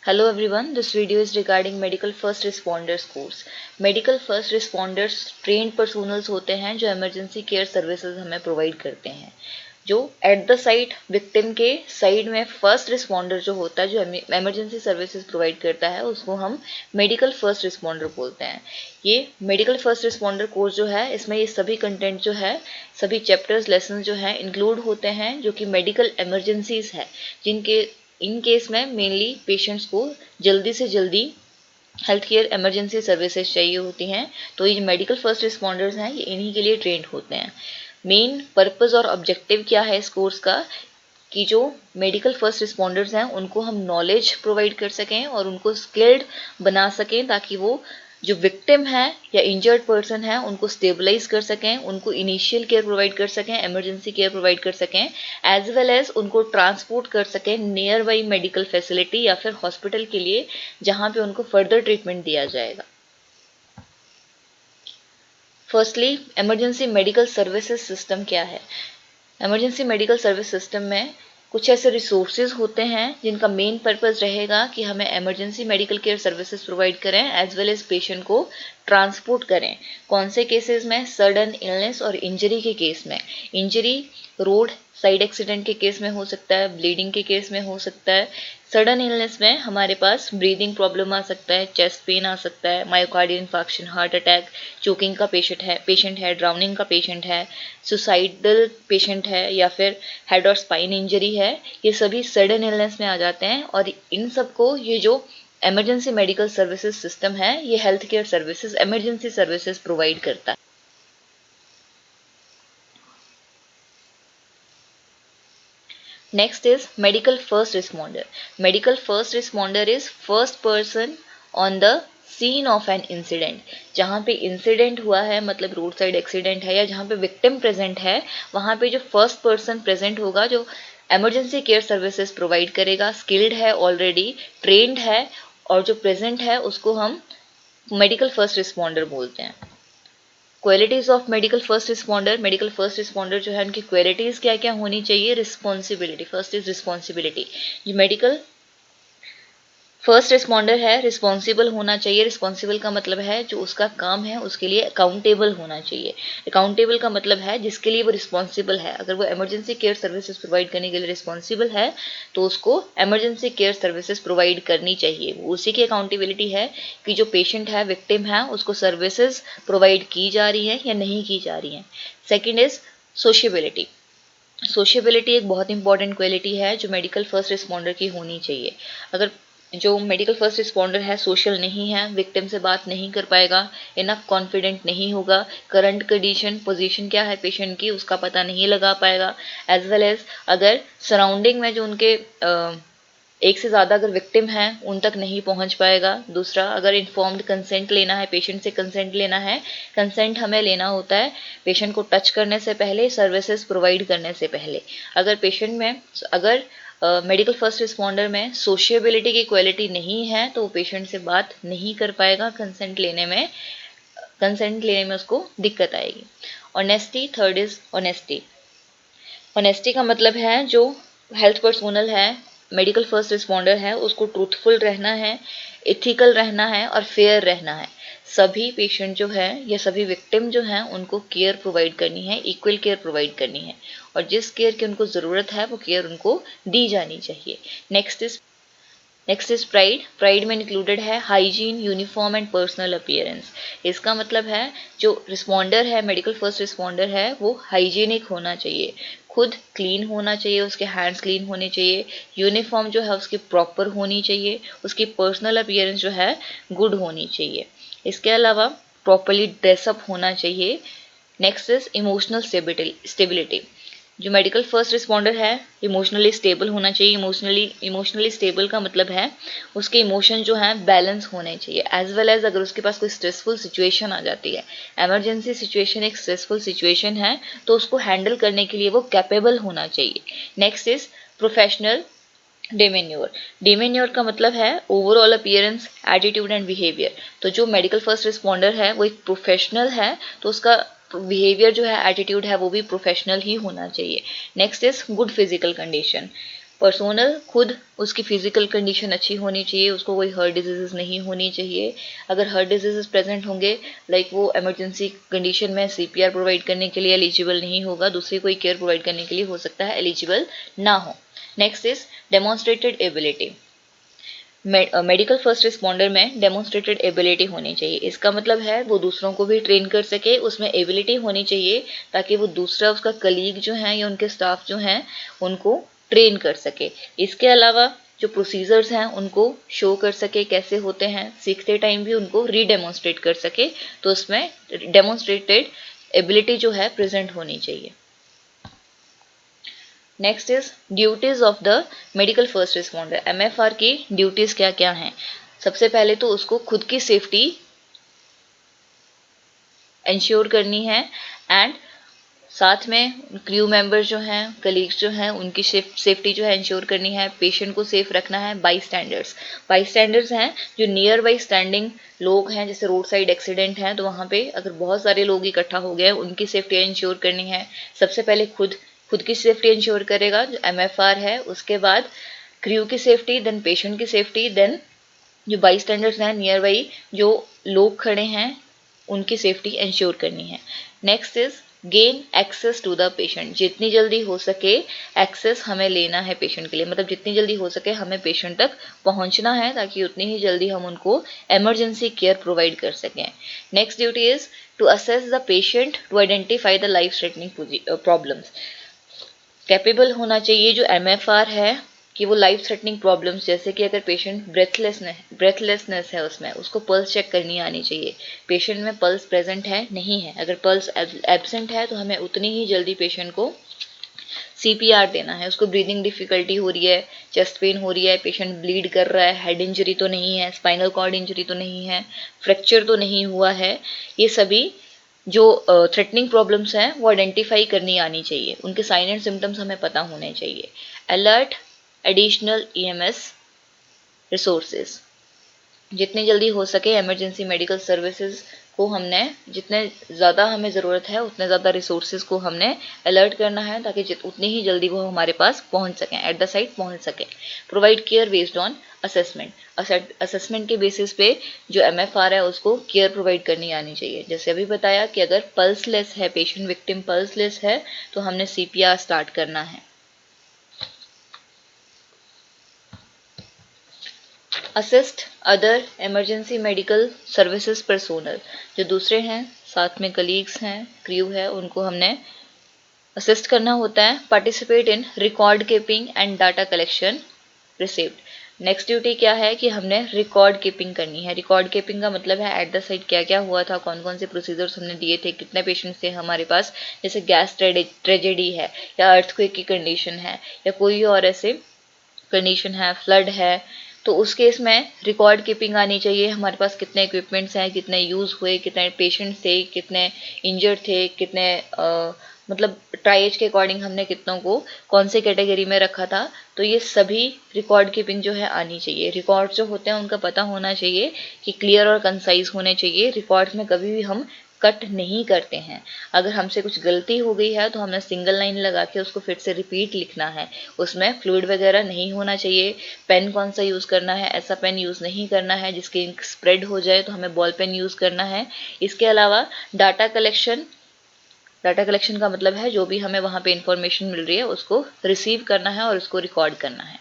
Hello everyone, this video is regarding Medical First Responders course. Medical First Responders trained personals होते हैं जो emergency care services हमें provide करते हैं, जो at the site victim के side में first responder जो होता है, जो emergency services provide करता है, उसको हम Medical First Responder बोलते हैं। ये Medical First Responder course जो है, इसमें ये सभी कंटेंट जो है, सभी चैप्टर्स लेसन जो है इंक्लूड होते हैं जो कि मेडिकल emergencies है, जिनके इन केस में मेनली पेशेंट्स को जल्दी से जल्दी हेल्थ केयर इमरजेंसी सर्विसेज चाहिए होती हैं। तो ये मेडिकल फर्स्ट रिस्पॉन्डर्स हैं, ये इन्हीं के लिए ट्रेंड होते हैं। मेन पर्पस और ऑब्जेक्टिव क्या है इस कोर्स का कि जो मेडिकल फर्स्ट रिस्पॉन्डर्स हैं उनको हम नॉलेज प्रोवाइड कर सकें और उनको स्किल्ड बना सकें, ताकि वो जो विक्टिम है या इंजर्ड पर्सन है उनको स्टेबलाइज कर सकें, उनको इनिशियल केयर प्रोवाइड कर सकें, इमरजेंसी केयर प्रोवाइड कर सकें, एज वेल एज उनको ट्रांसपोर्ट कर सकें नियर बाई मेडिकल फैसिलिटी या फिर हॉस्पिटल के लिए जहां पे उनको फर्दर ट्रीटमेंट दिया जाएगा। Firstly, emergency medical services system क्या है? इमरजेंसी मेडिकल सर्विस सिस्टम में कुछ ऐसे रिसोर्सेज होते हैं जिनका मेन पर्पस रहेगा कि हमें emergency medical care services provide करें एज वेल एज पेशेंट को ट्रांसपोर्ट करें। कौन से केसेस में? सडन इलनेस और इंजरी के केस में। इंजरी रोड साइड एक्सीडेंट के केस में हो सकता है, ब्लीडिंग के केस में हो सकता है। सडन इलनेस में हमारे पास ब्रीदिंग प्रॉब्लम आ सकता है, चेस्ट पेन आ सकता है, myocardial infarction, heart attack, choking का पेशेंट है, ड्राउनिंग का पेशेंट है, सुसाइडल पेशेंट है या फिर हेड और स्पाइन इंजरी है। ये सभी सडन इलनेस में आ जाते हैं और इन सबको ये जो इमरजेंसी मेडिकल सर्विसेज सिस्टम है, ये health care services, emergency services provide करता है। Next is medical first responder. Medical first responder is first person on the scene of an incident. जहाँ पे इंसिडेंट हुआ है, मतलब रोड साइड एक्सीडेंट है या जहाँ पे विक्टिम प्रेजेंट है, वहाँ पे जो फर्स्ट पर्सन प्रेजेंट होगा, जो इमरजेंसी केयर सर्विसेज प्रोवाइड करेगा, स्किल्ड है, ऑलरेडी ट्रेंड है और जो प्रेजेंट है, उसको हम मेडिकल फर्स्ट रिस्पॉन्डर बोलते हैं। Qualities of medical first responder जो है उनकी क्वालिटीज क्या क्या होनी चाहिए? रिस्पॉन्सिबिलिटी। First is responsibility. जो मेडिकल फर्स्ट रिस्पॉन्डर है रिस्पॉन्सिबल होना चाहिए। रिस्पॉन्सिबल का मतलब है जो उसका काम है उसके लिए अकाउंटेबल होना चाहिए। अकाउंटेबल का मतलब है जिसके लिए वो रिस्पॉन्सिबल है। अगर वो इमरजेंसी केयर सर्विसेज प्रोवाइड करने के लिए रिस्पॉन्सिबल है तो उसको इमरजेंसी केयर सर्विसेज प्रोवाइड करनी चाहिए। वो उसी की अकाउंटेबिलिटी है कि जो पेशेंट है, विक्टिम है, उसको सर्विसेज प्रोवाइड की जा रही है या नहीं की जा रही है। Second is sociability. सोशियबिलिटी एक बहुत इंपॉर्टेंट क्वालिटी है जो मेडिकल फर्स्ट रिस्पॉन्डर की होनी चाहिए। अगर जो मेडिकल फर्स्ट रिस्पॉन्डर है सोशल नहीं है, विक्टिम से बात नहीं कर पाएगा, इनफ कॉन्फिडेंट नहीं होगा, करंट कंडीशन पोजीशन क्या है पेशेंट की उसका पता नहीं लगा पाएगा, एज वेल एज अगर सराउंडिंग में जो उनके एक से ज़्यादा अगर विक्टिम है उन तक नहीं पहुंच पाएगा। दूसरा, अगर इन्फॉर्म्ड कंसेंट लेना है, पेशेंट से कंसेंट लेना है, कंसेंट हमें लेना होता है पेशेंट को टच करने से पहले, सर्विसेज प्रोवाइड करने से पहले। अगर पेशेंट में अगर मेडिकल फर्स्ट रिस्पॉन्डर में सोशियबिलिटी की क्वालिटी नहीं है तो वो पेशेंट से बात नहीं कर पाएगा, कंसेंट लेने में उसको दिक्कत आएगी। Honesty. Third is honesty. Honesty का मतलब है जो हेल्थ पर्सोनल है, मेडिकल फर्स्ट रिस्पॉन्डर है, उसको ट्रूथफुल रहना है, एथिकल रहना है और फेयर रहना है। सभी पेशेंट जो है या सभी विक्टिम जो हैं उनको केयर प्रोवाइड करनी है, इक्वल केयर प्रोवाइड करनी है और जिस केयर की उनको ज़रूरत है वो केयर उनको दी जानी चाहिए। Next is pride. प्राइड में इंक्लूडेड है hygiene, uniform and personal appearance. इसका मतलब है जो रिस्पॉन्डर है, मेडिकल फर्स्ट रिस्पॉन्डर है, वो हाइजीनिक होना चाहिए, खुद क्लीन होना चाहिए, उसके हैंड्स क्लीन होने चाहिए, यूनिफॉर्म जो है उसकी प्रॉपर होनी चाहिए, उसकी पर्सनल अपीयरेंस जो है गुड होनी चाहिए। इसके अलावा प्रॉपरली ड्रेसअप होना चाहिए। Next is emotional stability. जो मेडिकल फर्स्ट रिस्पॉन्डर है इमोशनली स्टेबल होना चाहिए। इमोशनली स्टेबल का मतलब है उसके इमोशन जो हैं बैलेंस होने चाहिए, एज वेल एज अगर उसके पास कोई स्ट्रेसफुल सिचुएशन आ जाती है, इमरजेंसी सिचुएशन एक स्ट्रेसफुल सिचुएशन है, तो उसको हैंडल करने के लिए वो कैपेबल होना चाहिए। नेक्स्ट इज प्रोफेशनल डिमेन्योर का मतलब है overall appearance, attitude and behaviour. तो जो मेडिकल फर्स्ट रिस्पॉन्डर है वो एक प्रोफेशनल है तो उसका बिहेवियर जो है, एटीट्यूड है, वो भी प्रोफेशनल ही होना चाहिए। Next is good physical condition. Personnel खुद उसकी फिजिकल कंडीशन अच्छी होनी चाहिए, उसको कोई हार्ट डिजीजेस नहीं होनी चाहिए। अगर हार्ट डिजीजेस प्रेजेंट होंगे लाइक वो इमरजेंसी कंडीशन में सीपीआर प्रोवाइड करने के लिए एलिजिबल नहीं होगा, दूसरी कोई केयर प्रोवाइड करने के लिए हो सकता है एलिजिबल ना हो। Next is demonstrated ability. Medical first responder में डेमोन्स्ट्रेटेड एबिलिटी होनी चाहिए। इसका मतलब है वो दूसरों को भी ट्रेन कर सके, उसमें एबिलिटी होनी चाहिए ताकि वो दूसरा उसका कलीग जो है या उनके स्टाफ जो हैं उनको ट्रेन कर सके। इसके अलावा जो प्रोसीजर्स हैं उनको शो कर सके कैसे होते हैं, सीखते टाइम भी उनको रीडेमोन्स्ट्रेट कर सके, तो उसमें डेमोन्स्ट्रेटेड एबिलिटी जो है प्रेजेंट होनी चाहिए। Next is duties of the medical first responder. MFR की ड्यूटीज क्या क्या हैं? सबसे पहले तो उसको खुद की सेफ्टी इंश्योर करनी है एंड साथ में क्रू मेंबर जो हैं, कलीग्स जो हैं, उनकी सेफ्टी जो है इंश्योर करनी है। पेशेंट को सेफ रखना है। बाई स्टैंडर्ड्स हैं जो नियर बाई स्टैंडिंग लोग हैं, जैसे रोड साइड एक्सीडेंट है तो वहाँ पे अगर बहुत सारे लोग इकट्ठा हो गए उनकी सेफ्टी इंश्योर करनी है। सबसे पहले खुद की सेफ्टी इंश्योर करेगा जो एमएफआर है, उसके बाद क्रू की सेफ्टी, देन पेशेंट की सेफ्टी, देन जो बाई स्टैंडर्ड्स हैं नियर बाई जो लोग खड़े हैं उनकी सेफ्टी इंश्योर करनी है। Next is gain access to the patient. जितनी जल्दी हो सके एक्सेस हमें लेना है पेशेंट के लिए, मतलब जितनी जल्दी हो सके हमें पेशेंट तक पहुंचना है ताकि उतनी ही जल्दी हम उनको इमरजेंसी केयर प्रोवाइड कर सकें। Next duty is to assess the patient to identify the life threatening problems. Capable होना चाहिए जो एमएफआर है कि वो लाइफ थ्रेटनिंग प्रॉब्लम्स, जैसे कि अगर पेशेंट ब्रेथलेसनेस है उसमें उसको पल्स चेक करनी आनी चाहिए। पेशेंट में पल्स प्रेजेंट है नहीं है, अगर पल्स एब्सेंट है तो हमें उतनी ही जल्दी पेशेंट को सीपीआर देना है। उसको ब्रीदिंग डिफिकल्टी हो रही है, चेस्ट पेन हो रही है, पेशेंट ब्लीड कर रहा है, हेड इंजरी तो नहीं है, स्पाइनल कॉर्ड इंजरी तो नहीं है, फ्रैक्चर तो नहीं हुआ है, ये सभी जो थ्रेटनिंग प्रॉब्लम्स हैं वो आइडेंटिफाई करनी आनी चाहिए। उनके साइन एंड सिम्टम्स हमें पता होने चाहिए। Alert additional EMS resources. जितनी जल्दी हो सके इमरजेंसी मेडिकल सर्विसेज को हमने, जितने ज़्यादा हमें ज़रूरत है उतने ज़्यादा रिसोर्सेज को हमने अलर्ट करना है ताकि उतनी ही जल्दी वो हमारे पास पहुंच सकें, एट द साइट पहुंच सकें। Provide care based on assessment के बेसिस पे जो एमएफआर है उसको केयर प्रोवाइड करनी आनी चाहिए। जैसे अभी बताया कि अगर पल्सलेस है पेशेंट, विक्टिम पल्सलेस है तो हमने सीपीआर स्टार्ट करना है। Assist other emergency medical services personnel. जो दूसरे हैं साथ में कलीग्स हैं, क्रू है, उनको हमने असिस्ट करना होता है। Participate in record keeping and data collection received. Next duty क्या है कि हमने रिकॉर्ड कीपिंग करनी है। रिकॉर्ड कीपिंग का मतलब है एट द साइट क्या क्या हुआ था, कौन कौन से प्रोसीजर्स हमने दिए थे, कितने पेशेंट्स थे हमारे पास, जैसे गैस ट्रेजेडी है या अर्थक्वेक की कंडीशन है या कोई और ऐसे कंडीशन है, फ्लड है, तो उस केस में रिकॉर्ड कीपिंग आनी चाहिए। हमारे पास कितने इक्विपमेंट्स हैं, कितने यूज़ हुए, कितने पेशेंट्स थे, कितने इंजर्ड थे, कितने मतलब ट्राइएज के अकॉर्डिंग हमने कितनों को कौन से कैटेगरी में रखा था, तो ये सभी रिकॉर्ड कीपिंग जो है आनी चाहिए। रिकॉर्ड जो होते हैं उनका पता होना चाहिए कि क्लियर और कंसाइज होने चाहिए। रिकॉर्ड्स में कभी भी हम कट नहीं करते हैं। अगर हमसे कुछ गलती हो गई है तो हमें सिंगल लाइन लगा के उसको फिर से रिपीट लिखना है। उसमें फ्लूइड वगैरह नहीं होना चाहिए। पेन कौन सा यूज़ करना है, ऐसा पेन यूज़ नहीं करना है जिसकी इंक स्प्रेड हो जाए, तो हमें बॉल पेन यूज़ करना है। इसके अलावा डाटा कलेक्शन का मतलब है जो भी हमें वहाँ पे इंफॉर्मेशन मिल रही है उसको रिसीव करना है और उसको रिकॉर्ड करना है।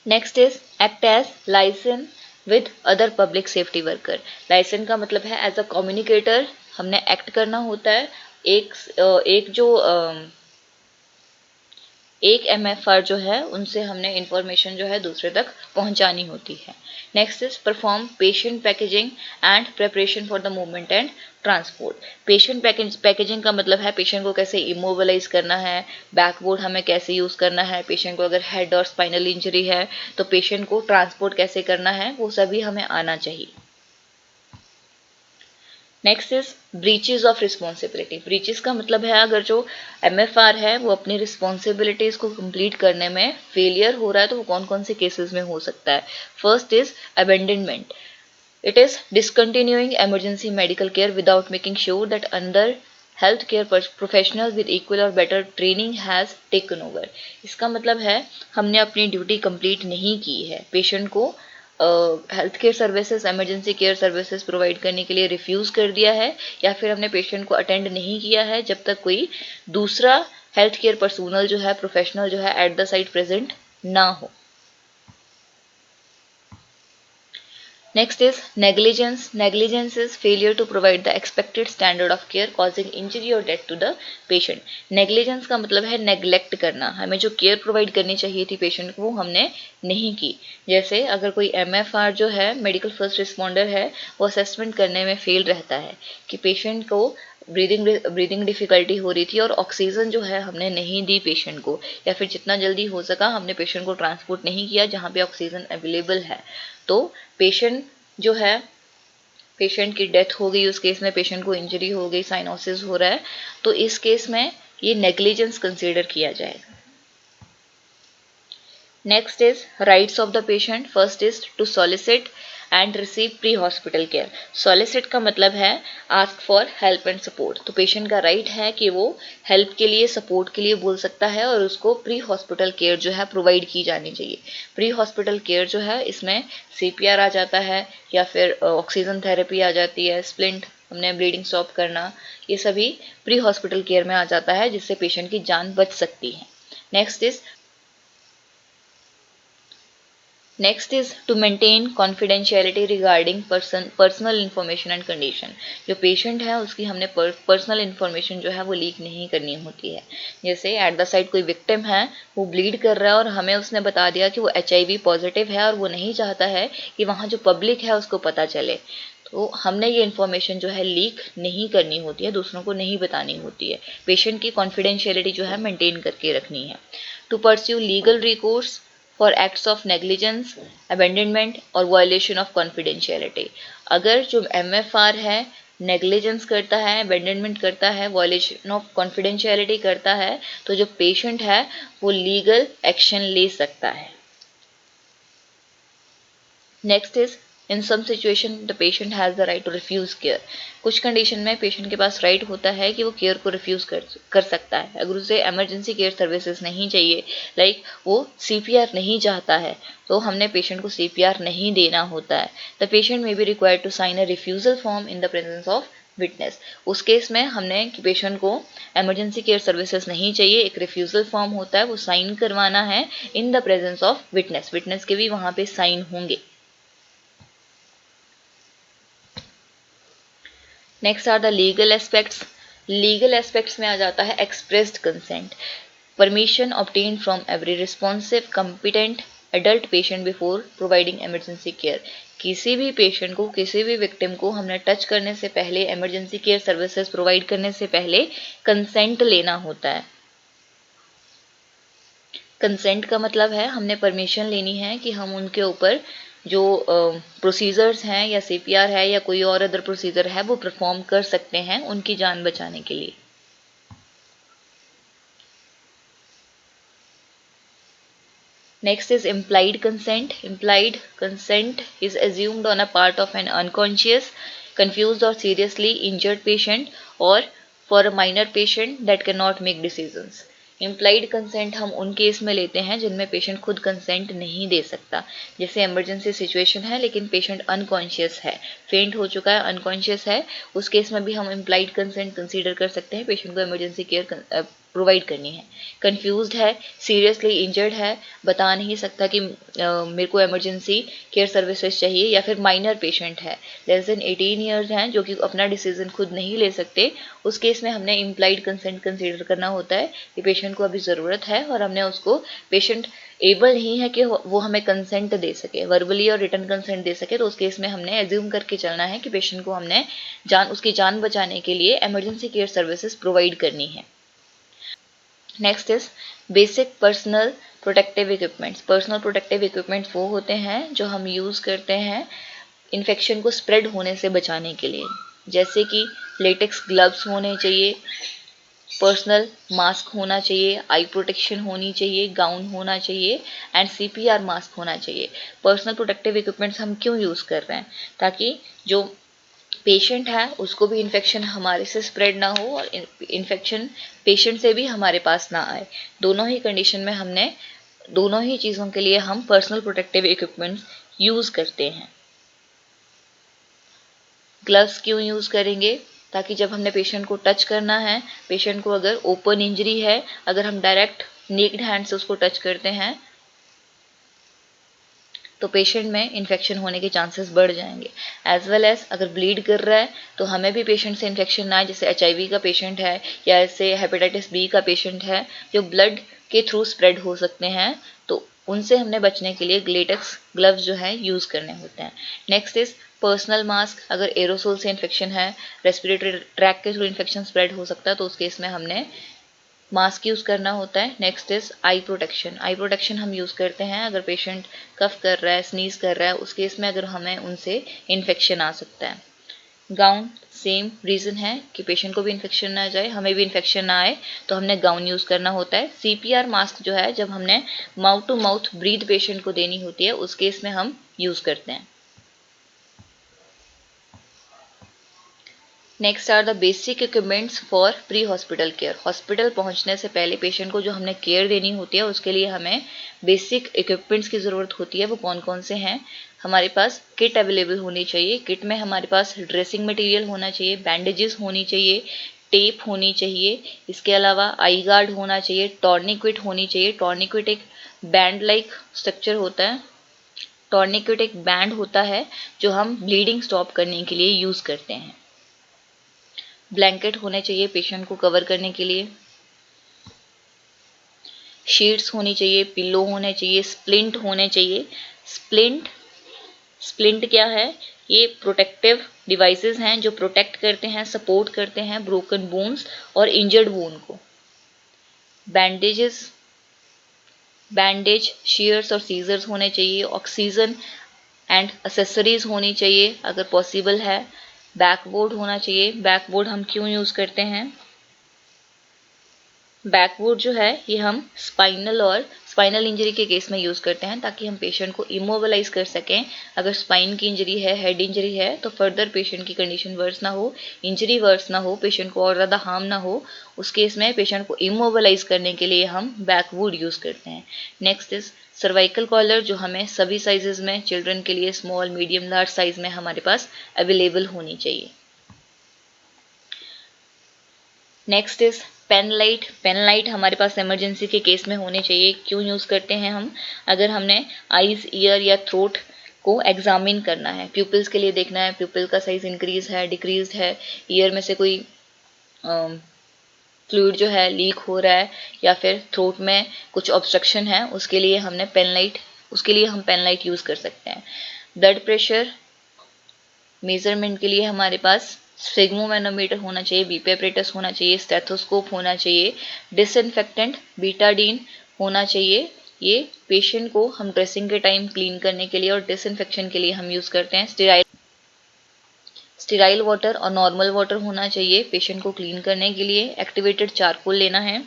Next is act as liaison with other public safety worker. Licence का मतलब है एज अ कम्युनिकेटर हमने एक्ट करना होता है। एक एमएफआर जो है उनसे हमने इंफॉर्मेशन जो है दूसरे तक पहुंचानी होती है। Next is perform patient packaging and preparation for the movement and transport. Patient packaging का मतलब है पेशेंट को कैसे इमोबिलाइज करना है, बैकबोर्ड हमें कैसे यूज करना है, पेशेंट को अगर हेड और स्पाइनल इंजरी है तो पेशेंट को ट्रांसपोर्ट कैसे करना है, वो सभी हमें आना चाहिए। Next is breaches of responsibility. Breaches का मतलब है अगर जो एमएफआर है वो अपनी रिस्पॉन्सिबिलिटीज को कंप्लीट करने में फेलियर हो रहा है तो वो कौन कौन से केसेस में हो सकता है। First is abandonment. It is discontinuing emergency medical care without making sure that other health care professional with equal or better training has taken over. इसका मतलब है हमने अपनी ड्यूटी कंप्लीट नहीं की है, पेशेंट को health care services, emergency care services provide करने के लिए रिफ्यूज़ कर दिया है, या फिर हमने पेशेंट को अटेंड नहीं किया है जब तक कोई दूसरा हेल्थ केयर पर्सोनल जो है, प्रोफेशनल जो है, एट द साइट प्रेजेंट ना हो। Next is negligence. Negligence is failure to provide the expected standard of care causing injury or death to the patient. Negligence का मतलब है neglect करना, हमें जो केयर प्रोवाइड करनी चाहिए थी पेशेंट को वो हमने नहीं की। जैसे अगर कोई MFR जो है, मेडिकल फर्स्ट रिस्पॉन्डर है, वो असेसमेंट करने में फेल रहता है कि पेशेंट को ब्रीदिंग डिफिकल्टी हो रही थी और ऑक्सीजन जो है हमने नहीं दी पेशेंट को, या फिर जितना जल्दी हो सका हमने पेशेंट को ट्रांसपोर्ट नहीं किया जहाँ पे ऑक्सीजन अवेलेबल है, तो पेशेंट जो है, पेशेंट की डेथ हो गई, उस केस में पेशेंट को इंजरी हो गई, साइनोसिस हो रहा है, तो इस केस में ये नेग्लिजेंस कंसीडर किया जाएगा। Next is rights of the patient. First is to solicit and receive pre hospital care. Solicit का मतलब है ask for help and support, तो पेशेंट का राइट है कि वो हेल्प के लिए, सपोर्ट के लिए बोल सकता है और उसको प्री हॉस्पिटल केयर जो है प्रोवाइड की जानी चाहिए। प्री हॉस्पिटल केयर जो है इसमें CPR आ जाता है, या फिर ऑक्सीजन थेरेपी आ जाती है, स्प्लिंट, हमने ब्लीडिंग स्टॉप करना, ये सभी प्री हॉस्पिटल केयर में आ जाता है जिससे पेशेंट की जान बच सकती है। Next is to maintain confidentiality regarding personal information and condition. जो पेशेंट है उसकी हमने पर्सनल इंफॉर्मेशन जो है वो लीक नहीं करनी होती है। जैसे एट द साइड कोई विक्टिम है, वो ब्लीड कर रहा है और हमें उसने बता दिया कि वो HIV पॉजिटिव है और वो नहीं चाहता है कि वहाँ जो पब्लिक है उसको पता चले, तो हमने ये इन्फॉर्मेशन जो है लीक नहीं करनी होती है, दूसरों को नहीं बतानी होती है। पेशेंट की कॉन्फिडेंशियलिटी जो है मेंटेन करके रखनी है। To pursue legal recourse for acts of negligence, abandonment और वायलेशन ऑफ कॉन्फिडेंशियलिटी। अगर जो MFR है नेग्लिजेंस करता है, अबेंडनमेंट करता है, वायलेशन ऑफ कॉन्फिडेंशियलिटी करता है, तो जो पेशेंट है वो लीगल एक्शन ले सकता है। Next is in some situation the patient has the right to refuse care. कुछ कंडीशन में पेशेंट के पास राइट होता है कि वो केयर को रिफ्यूज़ कर सकता है। अगर उसे इमरजेंसी केयर सर्विसेज नहीं चाहिए, लाइक वो CPR नहीं चाहता है, तो हमने पेशेंट को CPR नहीं देना होता है। The patient may be required to sign a refusal form in the presence of witness. उस केस में हमने कि पेशेंट को इमरजेंसी केयर सर्विसेज नहीं चाहिए, एक रिफ्यूज़ल फॉर्म होता है, वो साइन करवाना है in the presence of witness. Witness के भी वहाँ पे साइन होंगे। Next are the legal aspects. Legal aspects में आ जाता है expressed consent, permission obtain from every responsive competent adult patient before providing emergency care. किसी भी पेशेंट को, किसी भी विक्टिम को हमने टच करने से पहले, इमरजेंसी केयर सर्विसेज प्रोवाइड करने से पहले कंसेंट लेना होता है। कंसेंट का मतलब है हमने परमिशन लेनी है कि हम उनके ऊपर जो प्रोसीजर्स हैं, या CPR है या कोई और अदर प्रोसीजर है, वो परफॉर्म कर सकते हैं उनकी जान बचाने के लिए। Next is implied consent. Implied consent is assumed on a part of an unconscious, confused or seriously injured patient or for a minor patient that cannot make decisions. Implied consent हम उन केस में लेते हैं जिनमें patient खुद consent नहीं दे सकता। जैसे इमरजेंसी सिचुएशन है लेकिन पेशेंट अनकॉन्शियस है, फेंट हो चुका है, अनकॉन्शियस है, उस केस में भी हम इम्प्लाइड कंसेंट कंसीडर कर सकते हैं, पेशेंट को इमरजेंसी केयर प्रोवाइड करनी है। कंफ्यूज्ड है, सीरियसली इंजर्ड है, बता नहीं सकता कि मेरे को इमरजेंसी केयर सर्विसेज चाहिए, या फिर माइनर पेशेंट है, लेस देन 18 ईयर्स हैं, जो कि अपना डिसीजन खुद नहीं ले सकते, उस केस में हमने इम्प्लाइड कंसेंट कंसीडर करना होता है कि पेशेंट को अभी ज़रूरत है और हमने उसको, पेशेंट एबल नहीं है कि वो हमें कंसेंट दे सके, वर्बली और रिटर्न कंसेंट दे सके, तो उस केस में हमने एज्यूम करके चलना है कि पेशेंट को हमने उसकी जान बचाने के लिए इमरजेंसी केयर सर्विसेज प्रोवाइड करनी है। Next is basic personal protective equipments. Personal protective equipments वो होते हैं जो हम यूज़ करते हैं इन्फेक्शन को स्प्रेड होने से बचाने के लिए, जैसे कि लेटेक्स ग्लव्स होने चाहिए, पर्सनल मास्क होना चाहिए, आई प्रोटेक्शन होनी चाहिए, गाउन होना चाहिए एंड CPR मास्क होना चाहिए। पर्सनल प्रोटेक्टिव इक्विपमेंट्स हम क्यों यूज़ कर रहे हैं? ताकि जो पेशेंट है उसको भी इन्फेक्शन हमारे से स्प्रेड ना हो और इन्फेक्शन पेशेंट से भी हमारे पास ना आए। दोनों ही कंडीशन में हमने दोनों ही चीज़ों के लिए हम पर्सनल प्रोटेक्टिव इक्विपमेंट्स यूज़ करते हैं। ग्लव्स क्यों यूज़ करेंगे? ताकि जब हमने पेशेंट को टच करना है, पेशेंट को अगर ओपन इंजरी है, अगर हम डायरेक्ट नेक्ड हैंड से उसको टच करते हैं तो पेशेंट में इन्फेक्शन होने के चांसेस बढ़ जाएंगे। एज वेल एज अगर ब्लीड कर रहा है तो हमें भी पेशेंट से इन्फेक्शन ना आए, जैसे HIV का पेशेंट है या ऐसे हेपेटाइटिस B का पेशेंट है जो ब्लड के थ्रू स्प्रेड हो सकते हैं, तो उनसे हमने बचने के लिए लेटेक्स ग्लव्स जो है यूज़ करने होते हैं। Next is personal mask. अगर एरोसोल से इन्फेक्शन है, रेस्पिरेटरी ट्रैक के थ्रू इन्फेक्शन स्प्रेड हो सकता है, तो उस केस में हमने मास्क यूज़ करना होता है। Next is I protection. I protection हम यूज़ करते हैं अगर पेशेंट कफ कर रहा है, स्नीज कर रहा है, उस केस में अगर हमें उनसे इन्फेक्शन आ सकता है। गाउन, सेम रीज़न है कि पेशेंट को भी इन्फेक्शन ना जाए, हमें भी इन्फेक्शन ना आए, तो हमने गाउन यूज़ करना होता है। CPR मास्क जो है जब हमने mouth to mouth breath patient को देनी होती है, उस केस में हम यूज़ करते हैं। Next are the basic equipments for pre hospital care. Hospital पहुंचने से पहले पेशेंट को जो हमने केयर देनी होती है उसके लिए हमें बेसिक इक्विपमेंट्स की ज़रूरत होती है। वो कौन कौन से हैं? हमारे पास किट अवेलेबल होनी चाहिए। किट में हमारे पास ड्रेसिंग मटेरियल होना चाहिए, बैंडेजेस होनी चाहिए, टेप होनी चाहिए, इसके अलावा आई गार्ड होना चाहिए, टॉर्निक्विट होनी चाहिए। टॉर्निक्विट एक बैंड लाइक स्ट्रक्चर होता है। टॉर्निक्विट एक बैंड होता है जो हम ब्लीडिंग स्टॉप करने के लिए यूज़ करते हैं। ब्लैंकेट होने चाहिए पेशेंट को कवर करने के लिए। शीट्स होनी चाहिए, पिल्लो होने चाहिए, स्प्लिंट होने चाहिए। स्प्लिंट क्या है? ये प्रोटेक्टिव डिवाइसेस हैं जो प्रोटेक्ट करते हैं, सपोर्ट करते हैं ब्रोकन बोन्स और इंजर्ड बोन को। बैंडेज, शीयर्स और सीजर्स होने चाहिए। ऑक्सीजन एंड एसेसरीज होनी चाहिए अगर पॉसिबल है। बैकबोर्ड होना चाहिए। बैकबोर्ड हम क्यों यूज़ करते हैं? बैकबोर्ड जो है ये हम स्पाइनल इंजरी के केस में यूज़ करते हैं ताकि हम पेशेंट को इमोबलाइज कर सकें। अगर स्पाइन की इंजरी है, हेड इंजरी है, तो फर्दर पेशेंट की कंडीशन वर्स ना हो, इंजरी वर्स ना हो, पेशेंट को और ज़्यादा हार्म ना हो, उस केस में पेशेंट को इमोबलाइज करने के लिए हम बैकबोर्ड यूज़ करते हैं। नेक्स्ट इज सर्वाइकल कॉलर, जो हमें सभी साइजेस में, चिल्ड्रन के लिए स्मॉल, मीडियम, लार्ज साइज में हमारे पास अवेलेबल होनी चाहिए। Next is pen light. Pen light हमारे पास इमरजेंसी के केस में होने चाहिए। क्यों यूज़ करते हैं हम? अगर हमने आईज, ईयर या थ्रोट को एग्जामिन करना है, प्यूपिल्स के लिए देखना है प्यूपिल का साइज इंक्रीज है, डिक्रीज है, ईयर में से कोई फ्लूइड जो है लीक हो रहा है, या फिर थ्रोट में कुछ ऑब्स्ट्रक्शन है, उसके लिए हम पेन लाइट यूज़ कर सकते हैं। ब्लड प्रेशर मेजरमेंट के लिए हमारे पास स्फिग्मोमैनोमीटर होना चाहिए, बीपी अपरेटस होना चाहिए, स्टेथोस्कोप होना चाहिए, डिसइंफेक्टेंट बीटाडीन होना चाहिए। ये पेशेंट को हम ड्रेसिंग के टाइम क्लीन करने के लिए और डिसइंफेक्शन के लिए हम यूज़ करते हैं। स्टेराइल वाटर और नॉर्मल वाटर होना चाहिए पेशेंट को क्लीन करने के लिए। एक्टिवेटेड चारकोल लेना है।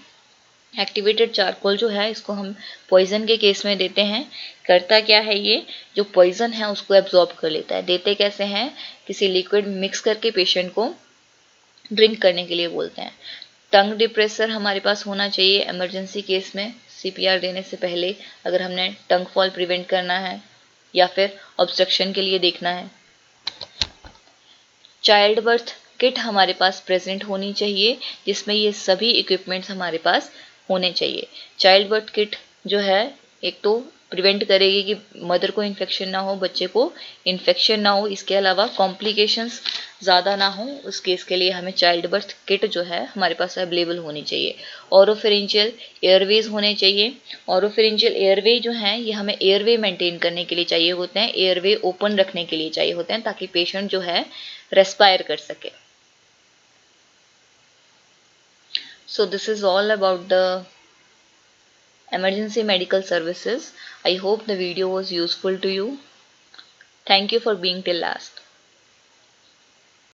एक्टिवेटेड चारकोल जो है इसको हम पॉइजन के केस में देते हैं। करता क्या है? ये जो पॉइजन है उसको एब्जॉर्ब कर लेता है। देते कैसे हैं? किसी लिक्विड मिक्स करके पेशेंट को ड्रिंक करने के लिए बोलते हैं। टंग डिप्रेसर हमारे पास होना चाहिए इमरजेंसी केस में, CPR देने से पहले, अगर हमने टंग फॉल प्रिवेंट करना है या फिर ऑब्स्ट्रक्शन के लिए देखना है। चाइल्ड बर्थ किट हमारे पास प्रेजेंट होनी चाहिए, जिसमें ये सभी इक्विपमेंट्स हमारे पास होने चाहिए। चाइल्ड बर्थ किट जो है एक तो प्रिवेंट करेगी कि मदर को इन्फेक्शन ना हो, बच्चे को इन्फेक्शन ना हो, इसके अलावा कॉम्प्लिकेशंस ज़्यादा ना हो, उस केस के लिए हमें चाइल्ड बर्थ किट जो है हमारे पास अवेलेबल होनी चाहिए। ऑरोफेरिंजियल एयरवेज होने चाहिए। ऑरोफेरिंजियल एयरवे जो हैं ये हमें एयरवे मेंटेन करने के लिए चाहिए होते हैं, एयरवे ओपन रखने के लिए चाहिए होते हैं ताकि पेशेंट जो है रेस्पायर कर सके। So this is all about the emergency medical services. I hope the video was useful to you. Thank you for being till last.